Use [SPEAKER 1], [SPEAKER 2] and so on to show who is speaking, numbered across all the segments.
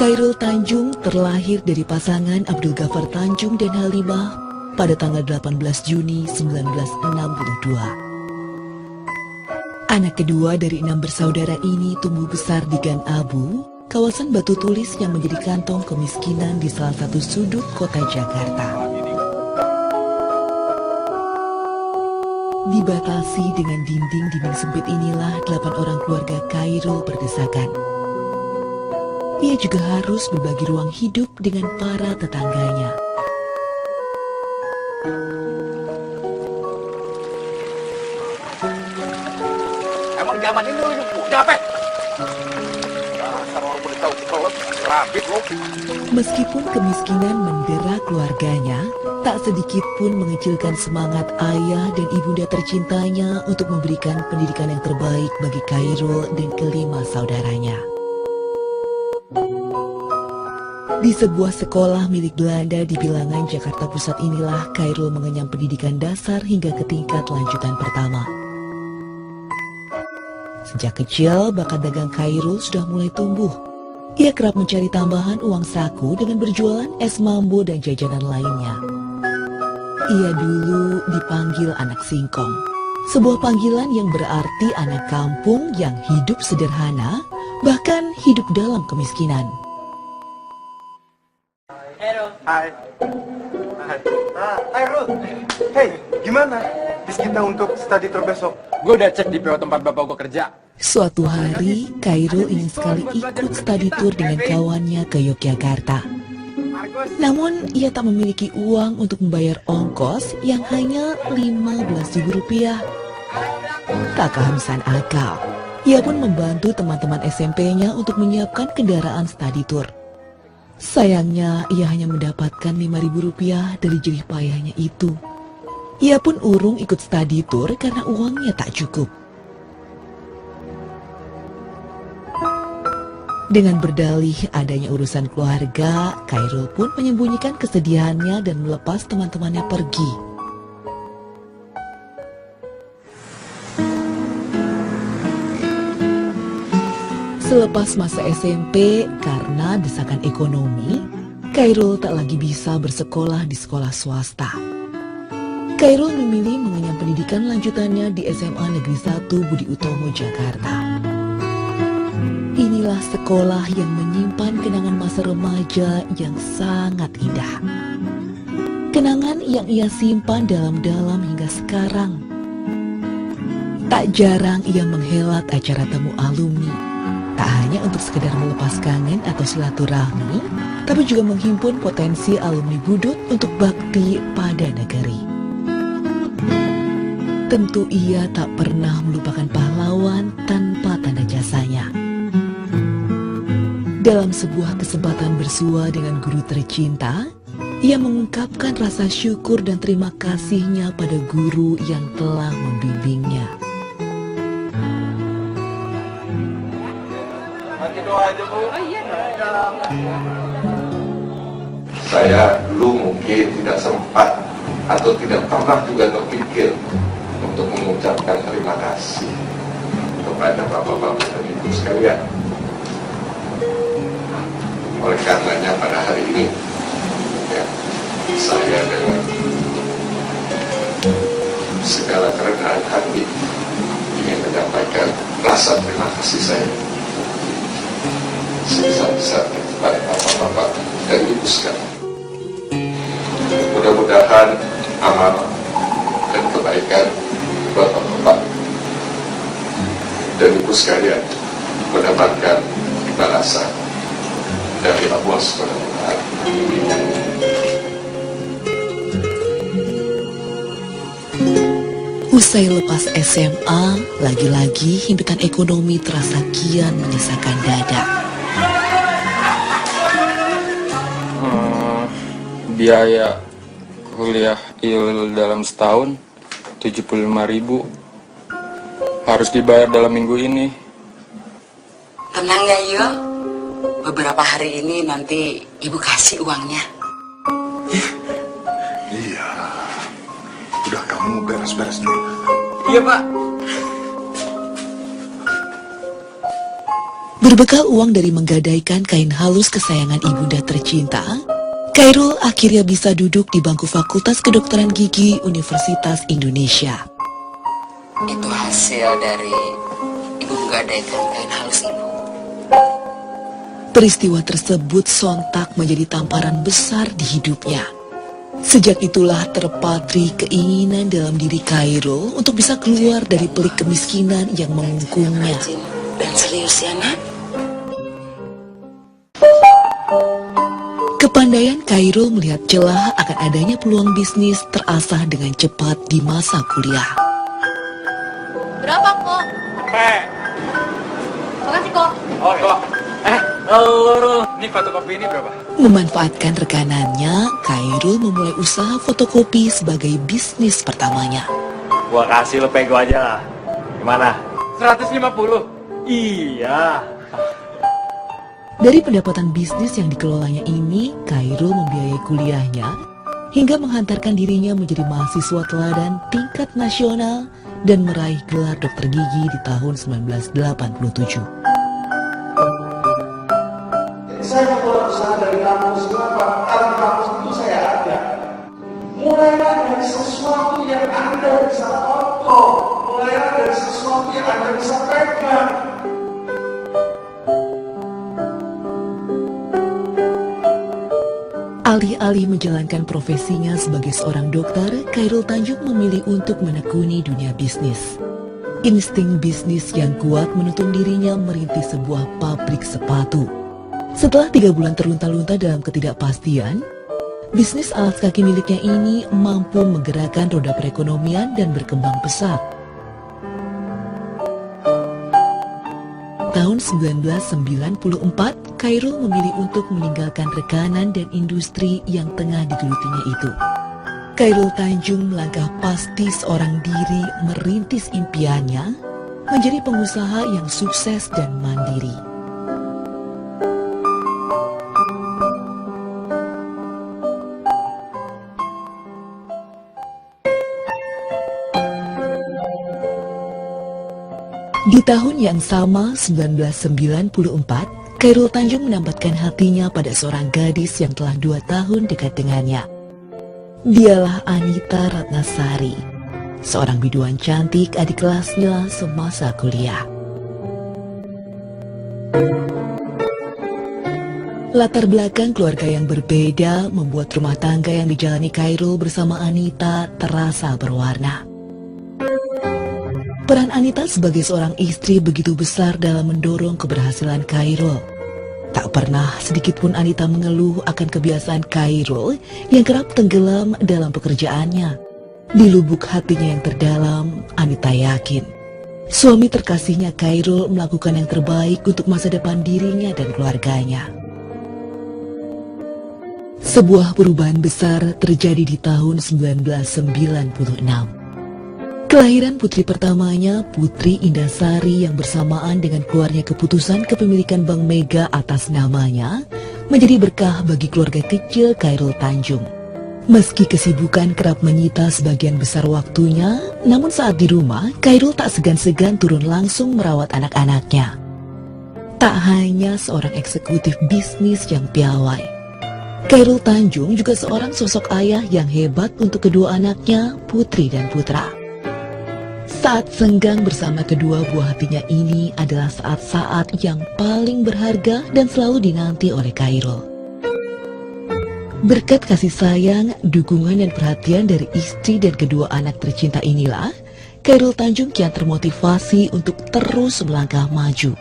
[SPEAKER 1] Khairul Tanjung terlahir dari pasangan Abdul Ghaffar Tanjung dan Halimah pada tanggal 18 Juni 1962. Anak kedua dari 6 bersaudara ini tumbuh besar di Gang Abu, kawasan batu tulis yang menjadi kantong kemiskinan di salah satu sudut kota Jakarta. Dibatasi dengan dinding-dinding sempit inilah 8 orang keluarga Khairul berdesakan. Ia juga harus berbagi ruang hidup dengan para tetangganya.
[SPEAKER 2] Emang zaman ini lu udah apa? Orang boleh tahu kalau rabit lo.
[SPEAKER 1] Meskipun kemiskinan mendera keluarganya, tak sedikit pun mengecilkan semangat ayah dan ibunda tercintanya untuk memberikan pendidikan yang terbaik bagi Khairul dan kelima saudaranya. Di sebuah sekolah milik Belanda di Bilangan, Jakarta Pusat inilah Khairul mengenyam pendidikan dasar hingga ke tingkat lanjutan pertama. Sejak kecil, bakat dagang Khairul sudah mulai tumbuh. Ia kerap mencari tambahan uang saku dengan berjualan es mambo dan jajanan lainnya. Ia dulu dipanggil anak singkong, sebuah panggilan yang berarti anak kampung yang hidup sederhana, bahkan hidup dalam kemiskinan.
[SPEAKER 3] Hai. Hai Ruth. Hey, gimana? Bis kita untuk study tour besok.
[SPEAKER 2] Gue udah cek di PO tempat bapak gue kerja.
[SPEAKER 1] Suatu hari, Khairul ingin sekali ikut study tour dengan kawannya ke Yogyakarta. Namun, ia tak memiliki uang untuk membayar ongkos yang hanya Rp15.000. Tak kehabisan akal, ia pun membantu teman-teman SMP-nya untuk menyiapkan kendaraan study tour. Sayangnya, ia hanya mendapatkan Rp5.000 dari jerih payahnya itu. Ia pun urung ikut study tour karena uangnya tak cukup. Dengan berdalih adanya urusan keluarga, Khairul pun menyembunyikan kesedihannya dan melepas teman-temannya pergi. Selepas masa SMP, karena desakan ekonomi, Khairul tak lagi bisa bersekolah di sekolah swasta. Khairul memilih mengenyam pendidikan lanjutannya di SMA Negeri 1 Budi Utomo, Jakarta. Inilah sekolah yang menyimpan kenangan masa remaja yang sangat indah. Kenangan yang ia simpan dalam-dalam hingga sekarang. Tak jarang ia menghelat acara temu alumni, tak hanya untuk sekedar melepas kangen atau silaturahmi, tapi juga menghimpun potensi alumni Budut untuk bakti pada negeri. Tentu ia tak pernah melupakan pahlawan tanpa tanda jasanya. Dalam sebuah kesempatan bersua dengan guru tercinta, ia mengungkapkan rasa syukur dan terima kasihnya pada guru yang telah membimbingnya.
[SPEAKER 4] Saya dulu mungkin tidak sempat atau tidak pernah juga terpikir untuk mengucapkan terima kasih kepada bapak-bapak dan ibu sekalian. Oleh karenanya pada hari ini, ya, saya dengan segala kerendahan hati ingin menyampaikan rasa terima kasih saya sebesar-besarnya kepada bapak-bapak dan ibu sekalian. Mudah-mudahan amal dan kebaikan bapak-bapak dan ibu sekalian mendapatkan balasan dari Allah SWT.
[SPEAKER 1] Usai lepas SMA, lagi-lagi himpitan ekonomi terasa kian menyisakan dada.
[SPEAKER 5] Biaya kuliah Il dalam setahun 75.000 harus dibayar dalam minggu ini.
[SPEAKER 6] Tenang ya Il, beberapa hari ini nanti ibu kasih uangnya.
[SPEAKER 3] Iya. Udah, kamu beres-beres dulu.
[SPEAKER 6] Iya Pak.
[SPEAKER 1] Berbekal uang dari menggadaikan kain halus kesayangan ibunda tercinta, Khairul akhirnya bisa duduk di bangku Fakultas Kedokteran Gigi Universitas Indonesia.
[SPEAKER 6] Itu hasil dari ibu menggadaikan kain halus ibu.
[SPEAKER 1] Peristiwa tersebut sontak menjadi tamparan besar di hidupnya. Sejak itulah terpatri keinginan dalam diri Khairul untuk bisa keluar dari pelik kemiskinan yang mengungkungnya.
[SPEAKER 6] Rajin dan serius ya nak.
[SPEAKER 1] Kepandaian Khairul melihat celah akan adanya peluang bisnis terasah dengan cepat di masa kuliah.
[SPEAKER 7] Berapa kok? Makasih kok.
[SPEAKER 2] Oh, kok. Ini fotokopi ini berapa?
[SPEAKER 1] Memanfaatkan rekanannya, Khairul memulai usaha fotokopi sebagai bisnis pertamanya.
[SPEAKER 8] Gua kasih lo pego aja lah. Gimana?
[SPEAKER 2] 150.
[SPEAKER 8] Iya.
[SPEAKER 1] Dari pendapatan bisnis yang dikelolanya ini, Khairul membiayai kuliahnya hingga menghantarkan dirinya menjadi mahasiswa teladan tingkat nasional dan meraih gelar dokter gigi di tahun 1987.
[SPEAKER 4] Saya memulai usaha dari kampus. Kenapa? Karena di kampus itu saya ada. Mulailah dari sesuatu yang Anda bisa foto. Mulailah dari sesuatu yang Anda bisa pegang.
[SPEAKER 1] Alih-alih menjalankan profesinya sebagai seorang dokter, Khairul Tanjung memilih untuk menekuni dunia bisnis. Insting bisnis yang kuat menuntun dirinya merintis sebuah pabrik sepatu. Setelah 3 bulan terlunta-lunta dalam ketidakpastian, bisnis alas kaki miliknya ini mampu menggerakkan roda perekonomian dan berkembang pesat. Tahun 1994, Khairul memilih untuk meninggalkan rekanan dan industri yang tengah digelutinya itu. Khairul Tanjung melangkah pasti seorang diri merintis impiannya menjadi pengusaha yang sukses dan mandiri. Di tahun yang sama, 1994, Khairul Tanjung menempatkan hatinya pada seorang gadis yang telah 2 tahun dekat dengannya. Dialah Anita Ratnasari, seorang biduan cantik adik kelasnya semasa kuliah. Latar belakang keluarga yang berbeda membuat rumah tangga yang dijalani Khairul bersama Anita terasa berwarna. Peran Anita sebagai seorang istri begitu besar dalam mendorong keberhasilan Khairul. Tak pernah sedikitpun Anita mengeluh akan kebiasaan Khairul yang kerap tenggelam dalam pekerjaannya. Di lubuk hatinya yang terdalam, Anita yakin suami terkasihnya Khairul melakukan yang terbaik untuk masa depan dirinya dan keluarganya. Sebuah perubahan besar terjadi di tahun 1996. Kelahiran putri pertamanya, Putri Indasari, yang bersamaan dengan keluarnya keputusan kepemilikan Bank Mega atas namanya, menjadi berkah bagi keluarga kecil Khairul Tanjung. Meski kesibukan kerap menyita sebagian besar waktunya, namun saat di rumah, Khairul tak segan-segan turun langsung merawat anak-anaknya. Tak hanya seorang eksekutif bisnis yang piawai, Khairul Tanjung juga seorang sosok ayah yang hebat untuk kedua anaknya, Putri dan Putra. Saat senggang bersama kedua buah hatinya ini adalah saat-saat yang paling berharga dan selalu dinanti oleh Khairul. Berkat kasih sayang, dukungan dan perhatian dari istri dan kedua anak tercinta inilah, Khairul Tanjung kian termotivasi untuk terus melangkah maju.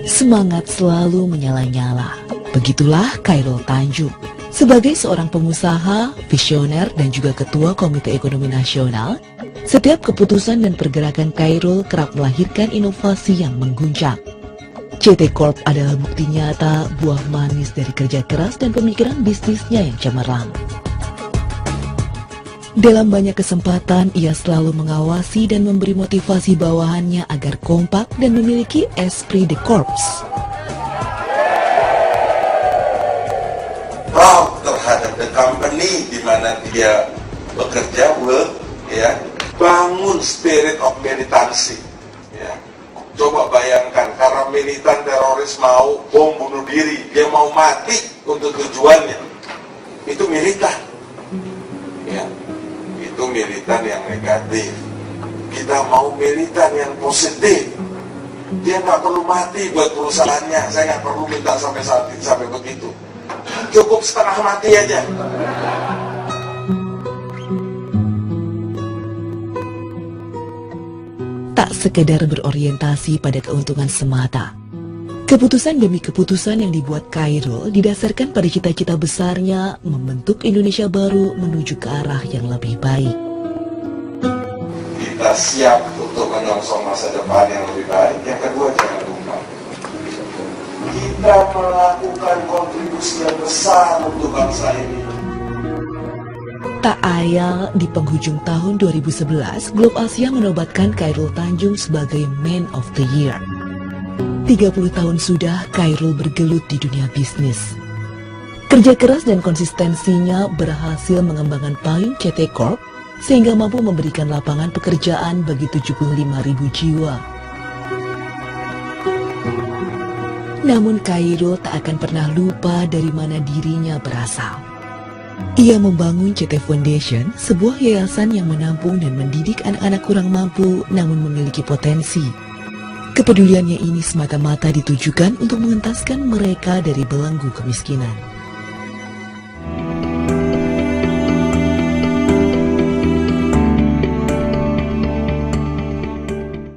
[SPEAKER 1] Semangat selalu menyala-nyala. Begitulah Khairul Tanjung. Sebagai seorang pengusaha, visioner, dan juga ketua Komite Ekonomi Nasional, setiap keputusan dan pergerakan Khairul kerap melahirkan inovasi yang mengguncang. CT Corp adalah bukti nyata buah manis dari kerja keras dan pemikiran bisnisnya yang cemerlang. Dalam banyak kesempatan, ia selalu mengawasi dan memberi motivasi bawahannya agar kompak dan memiliki esprit de corps.
[SPEAKER 4] Proud terhadap the company di mana dia bekerja, ya, bangun spirit of militansi. Ya. Coba bayangkan, karena militan teroris mau bom bunuh diri, dia mau mati untuk tujuannya. Itu militan. Ya. Itu militan yang negatif. Kita mau militan yang positif. Dia nggak perlu mati buat perusahaannya. Saya nggak perlu minta sampai begitu. Cukup setengah mati aja.
[SPEAKER 1] Tak sekedar berorientasi pada keuntungan semata. Keputusan demi keputusan yang dibuat Khairul didasarkan pada cita-cita besarnya membentuk Indonesia baru menuju ke arah yang lebih baik.
[SPEAKER 4] Kita siap untuk menyongsong masa depan yang lebih baik. Yang kedua, jangan lupa, kita melakukan kontribusi yang besar untuk bangsa ini.
[SPEAKER 1] Tak ayal di penghujung tahun 2011, Globe Asia menobatkan Khairul Tanjung sebagai Man of the Year. 30 tahun sudah Khairul bergelut di dunia bisnis. Kerja keras dan konsistensinya berhasil mengembangkan payung CT Corp sehingga mampu memberikan lapangan pekerjaan bagi 75.000 jiwa. Namun Khairul tak akan pernah lupa dari mana dirinya berasal. Ia membangun CT Foundation, sebuah yayasan yang menampung dan mendidik anak-anak kurang mampu namun memiliki potensi. Kepeduliannya ini semata-mata ditujukan untuk mengentaskan mereka dari belenggu kemiskinan.